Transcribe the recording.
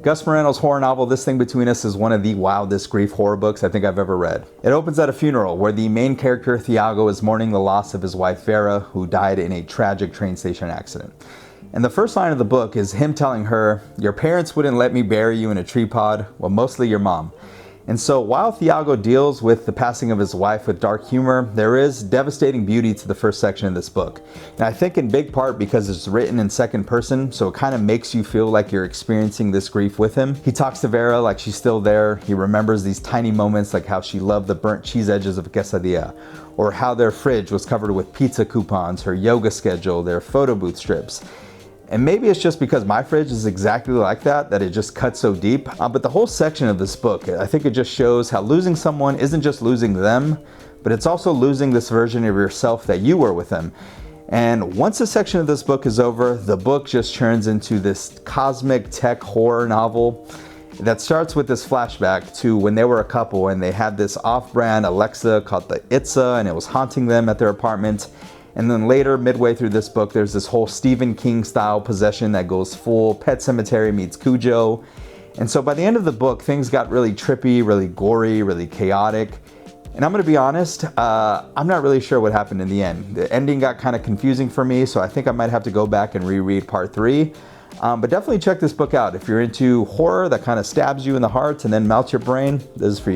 Gus Moreno's horror novel, This Thing Between Us, is one of the wildest grief horror books I think I've ever read. It opens at a funeral where the main character, Thiago, is mourning the loss of his wife, Vera, who died in a tragic train station accident. And the first line of the book is him telling her, "Your parents wouldn't let me bury you in a tree pod, well, mostly your mom." And so while Thiago deals with the passing of his wife with dark humor, there is devastating beauty to the first section of this book. And I think in big part because it's written in second person, so it kind of makes you feel like you're experiencing this grief with him. He talks to Vera like she's still there. He remembers these tiny moments like how she loved the burnt cheese edges of quesadilla, or how their fridge was covered with pizza coupons, her yoga schedule, their photo booth strips. And maybe it's just because my fridge is exactly like that it just cuts so deep. But the whole section of this book, I think it just shows how losing someone isn't just losing them, but it's also losing this version of yourself that you were with them. And once a section of this book is over, the book just turns into this cosmic tech horror novel that starts with this flashback to when they were a couple and they had this off-brand Alexa called the Itza, and it was haunting them at their apartment. And then later, midway through this book, there's this whole Stephen King style possession that goes full Pet Sematary meets Cujo. And so by the end of the book, things got really trippy, really gory, really chaotic. And I'm gonna be honest, I'm not really sure what happened in the end. The ending got kind of confusing for me, so I think I might have to go back and reread part 3. But definitely check this book out. If you're into horror that kind of stabs you in the heart and then melts your brain, this is for you.